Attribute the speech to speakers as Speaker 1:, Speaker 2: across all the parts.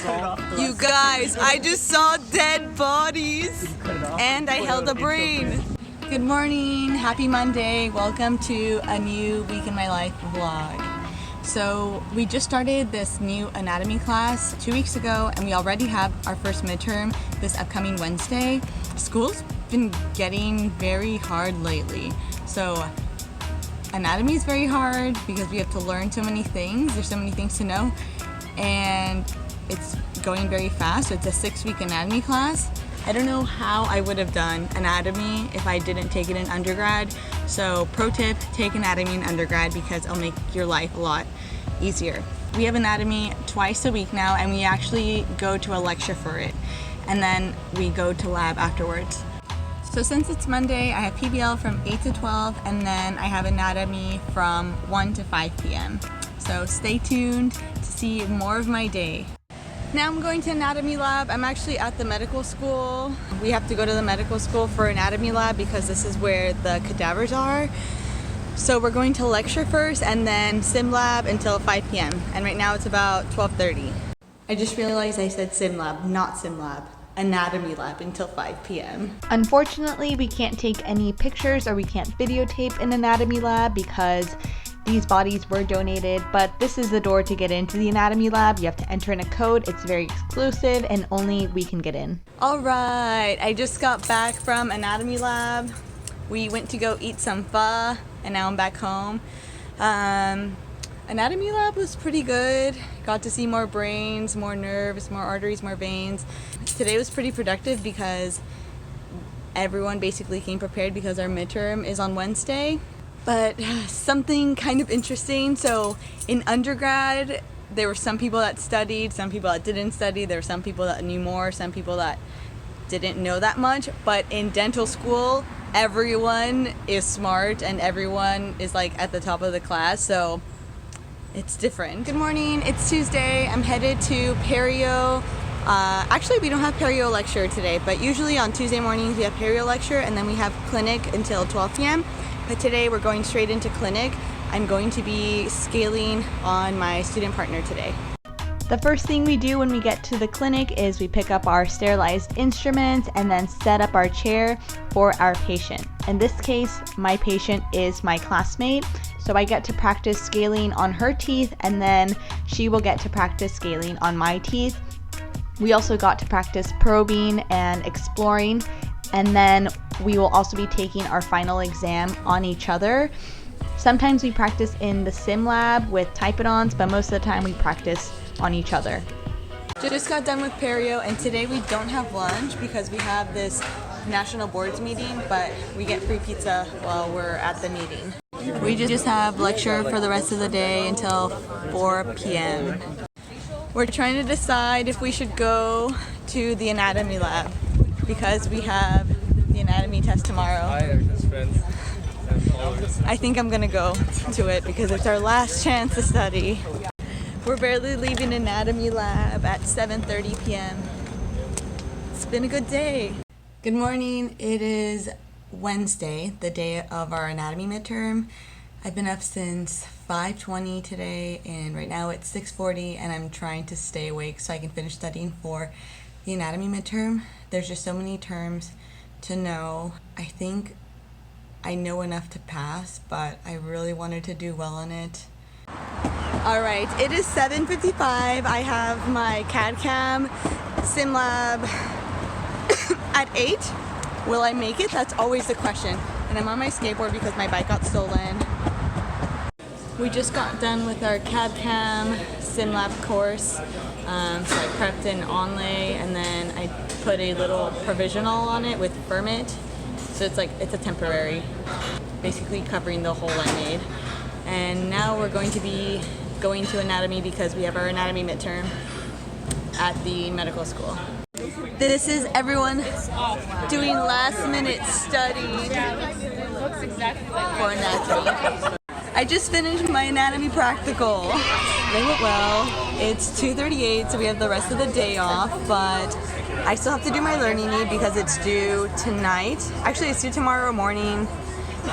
Speaker 1: You guys, I just saw dead bodies and I held a brain. Good morning, happy Monday. Welcome to a new week in my life vlog. So we just started this new anatomy class 2 weeks ago and we already have our first midterm this upcoming Wednesday. School's been getting very hard lately. So anatomy is very hard because we have to learn so many things. There's so many things to know and it's going very fast. So it's a 6-week anatomy class. I don't know how I would have done anatomy if I didn't take it in undergrad. So pro tip, take anatomy in undergrad because it'll make your life a lot easier. We have anatomy twice a week now and we actually go to a lecture for it. And then we go to lab afterwards. So since it's Monday, I have PBL from 8 to 12 and then I have anatomy from 1 to 5 p.m. So stay tuned to see more of my day. Now I'm going to anatomy lab. I'm actually at the medical school. We have to go to the medical school for anatomy lab because this is where the cadavers are. So we're going to lecture first and then sim lab until 5 p.m. And right now it's about 12:30. I just realized I said sim lab, not sim lab. Anatomy lab until 5 p.m.
Speaker 2: Unfortunately, we can't take any pictures or we can't videotape in anatomy lab because these bodies were donated, but this is the door to get into the anatomy lab. You have to enter in a code. It's very exclusive and only we can get in.
Speaker 1: All right, I just got back from anatomy lab. We went to go eat some pho and now I'm back home. Anatomy lab was pretty good. Got to see more brains, more nerves, more arteries, more veins. Today was pretty productive because everyone basically came prepared because our midterm is on Wednesday. But something kind of interesting, so in undergrad, there were some people that studied, some people that didn't study, there were some people that knew more, some people that didn't know that much, but in dental school, everyone is smart and everyone is like at the top of the class, so it's different. Good morning, it's Tuesday, I'm headed to perio. Actually, we don't have perio lecture today, but usually on Tuesday mornings we have perio lecture and then we have clinic until 12 p.m. But today we're going straight into clinic. I'm going to be scaling on my student partner today.
Speaker 2: The first thing we do when we get to the clinic is we pick up our sterilized instruments and then set up our chair for our patient. In this case, my patient is my classmate, so I get to practice scaling on her teeth and then she will get to practice scaling on my teeth. We also got to practice probing and exploring, and then we will also be taking our final exam on each other. Sometimes we practice in the sim lab with typodons, but most of the time we practice on each other.
Speaker 1: Just got done with perio and today we don't have lunch because we have this national boards meeting, but we get free pizza while we're at the meeting. We just have lecture for the rest of the day until 4 p.m. We're trying to decide if we should go to the anatomy lab because we have the anatomy test tomorrow. I think I'm gonna go to it because it's our last chance to study. We're barely leaving anatomy lab at 7:30 p.m. It's been a good day. Good morning, it is Wednesday, the day of our anatomy midterm. I've been up since 5:20 today and right now it's 6:40 and I'm trying to stay awake so I can finish studying for the anatomy midterm. There's just so many terms to know. I think I know enough to pass, but I really wanted to do well on it. All right, it is 7:55. I have my CAD cam sim lab at 8. Will I make it? That's always the question. And I'm on my skateboard because my bike got stolen. We just got done with our CAD cam sim lab course. So I prepped an onlay and then I put a little provisional on it with Fermit. So it's a temporary, basically covering the hole I made. And now we're going to be going to anatomy because we have our anatomy midterm at the medical school. This is everyone doing last minute study for anatomy. I just finished my anatomy practical. They went well. It's 2:38, so we have the rest of the day off, but I still have to do my learning need because it's due tonight. Actually, it's due tomorrow morning,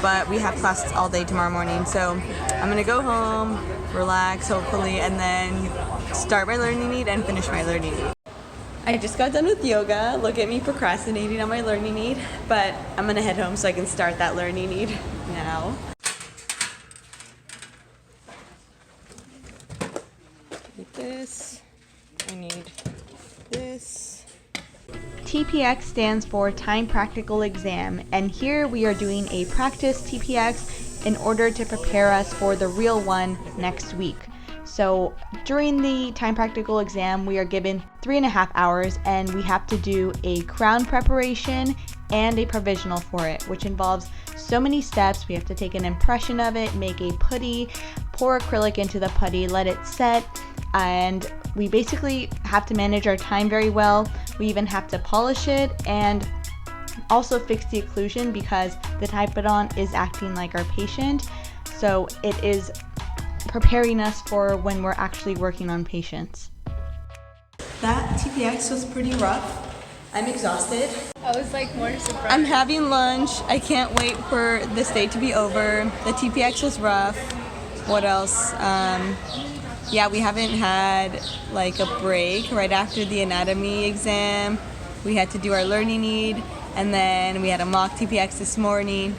Speaker 1: but we have classes all day tomorrow morning, so I'm gonna go home, relax hopefully, and then start my learning need and finish my learning need. I just got done with yoga. Look at me procrastinating on my learning need, but I'm gonna head home so I can start that learning need now. Need this. I need this.
Speaker 2: TPX stands for Time Practical Exam, and here we are doing a practice TPX in order to prepare us for the real one next week. So during the Time Practical Exam, we are given 3.5 hours, and we have to do a crown preparation and a provisional for it, which involves so many steps. We have to take an impression of it, make a putty, pour acrylic into the putty, let it set, and we basically have to manage our time very well. We even have to polish it and also fix the occlusion because the Typodon is acting like our patient. So it is preparing us for when we're actually working on patients.
Speaker 1: That TPX was pretty rough. I'm exhausted.
Speaker 3: I was like more surprised.
Speaker 1: I'm having lunch. I can't wait for this day to be over. The TPX was rough. What else? Yeah, we haven't had like a break right after the anatomy exam. We had to do our learning need, and then we had a mock TPX this morning.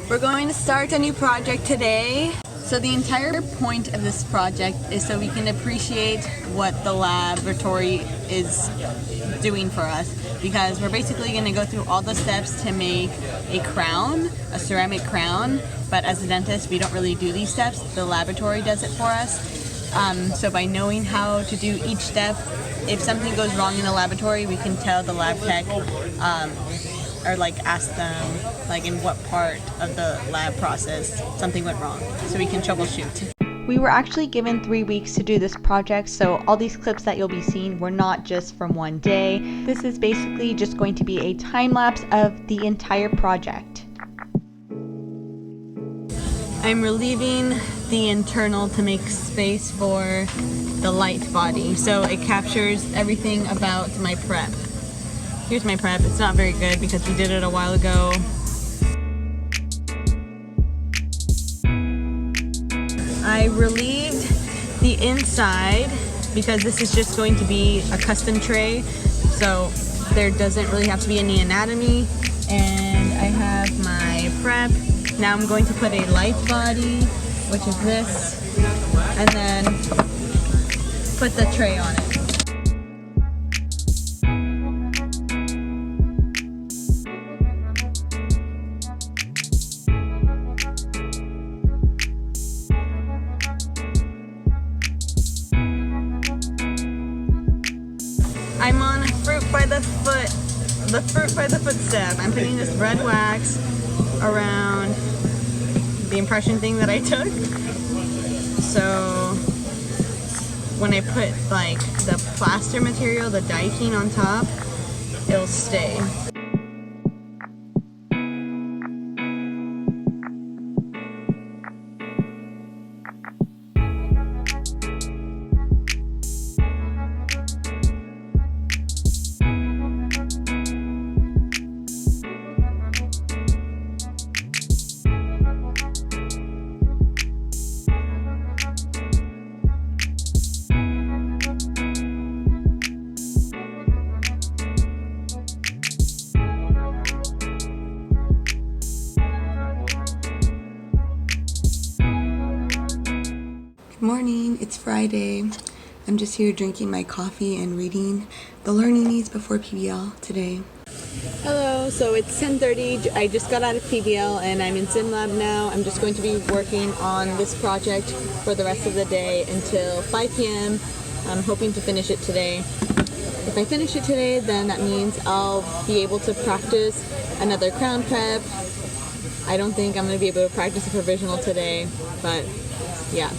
Speaker 1: We're going to start a new project today. So the entire point of this project is so we can appreciate what the laboratory is doing for us, because we're basically going to go through all the steps to make a crown, a ceramic crown, but as a dentist we don't really do these steps. The laboratory does it for us. So by knowing how to do each step, if something goes wrong in the laboratory, we can tell the lab tech or like ask them like in what part of the lab process something went wrong, so we can troubleshoot.
Speaker 2: We were actually given 3 weeks to do this project, so all these clips that you'll be seeing were not just from one day. This is basically just going to be a time lapse of the entire project.
Speaker 1: I'm relieving the internal to make space for the light body, so it captures everything about my prep. Here's my prep. It's not very good because we did it a while ago. I relieved the inside because this is just going to be a custom tray, so there doesn't really have to be any anatomy. And I have my prep. Now I'm going to put a light body, which is this, and then put the tray on it. I'm on fruit by the foot step. I'm putting this red wax around the impression thing that I took. So when I put like the plaster material, the diking on top, it'll stay. Good morning, it's Friday. I'm just here drinking my coffee and reading the learning needs before PBL today. Hello, so it's 10:30. I just got out of PBL and I'm in SimLab now. I'm just going to be working on this project for the rest of the day until 5 p.m. I'm hoping to finish it today. If I finish it today, then that means I'll be able to practice another crown prep. I don't think I'm going to be able to practice a provisional today, but yeah.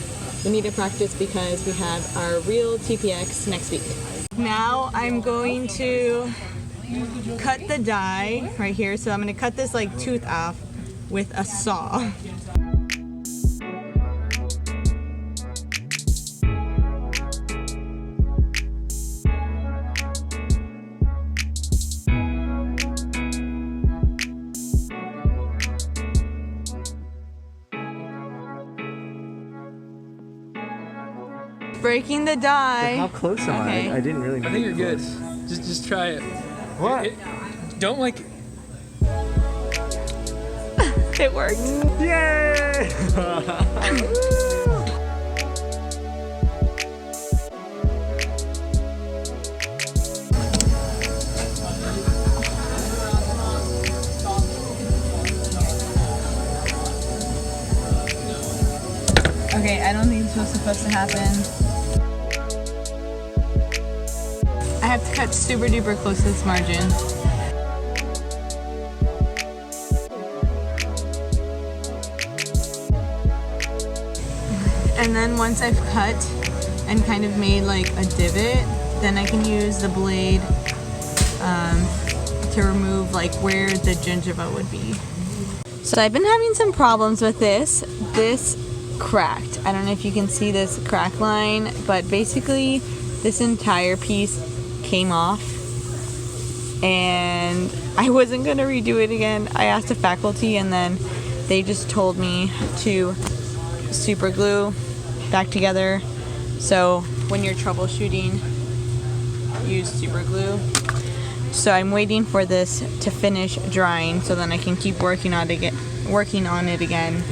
Speaker 1: We need to practice because we have our real TPX next week. Now I'm going to cut the die right here. So I'm going to cut this like tooth off with a saw. Breaking the die.
Speaker 4: How close am I? I didn't really.
Speaker 5: I think you're good. Just try it.
Speaker 4: What?
Speaker 5: Don't like.
Speaker 1: It worked.
Speaker 4: Yay!
Speaker 1: Okay, I don't think this was supposed to happen. I have to cut super duper close to this margin. And then once I've cut and kind of made like a divot, then I can use the blade to remove like where the gingiva would be. So I've been having some problems with this. This cracked. I don't know if you can see this crack line, but basically this entire piece came off and I wasn't gonna redo it again. I asked the faculty and then they just told me to super glue back together. So when you're troubleshooting, use super glue. So I'm waiting for this to finish drying so then I can keep working on it again.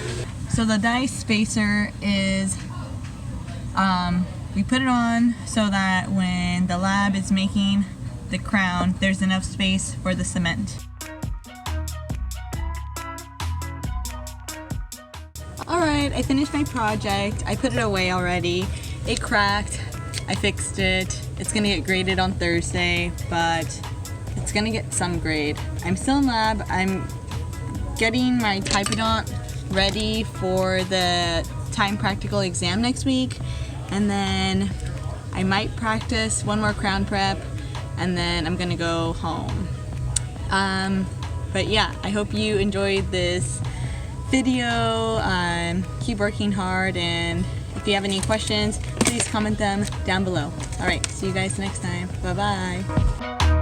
Speaker 1: So the die spacer is, we put it on so that when the lab is making the crown, there's enough space for the cement. Alright, I finished my project. I put it away already. It cracked. I fixed it. It's gonna get graded on Thursday, but it's gonna get some grade. I'm still in lab. I'm getting my typodont ready for the time practical exam next week, and then I might practice one more crown prep and then I'm gonna go home. But yeah, I hope you enjoyed this video. Keep working hard, and if you have any questions, please comment them down below. Alright, see you guys next time. Bye bye.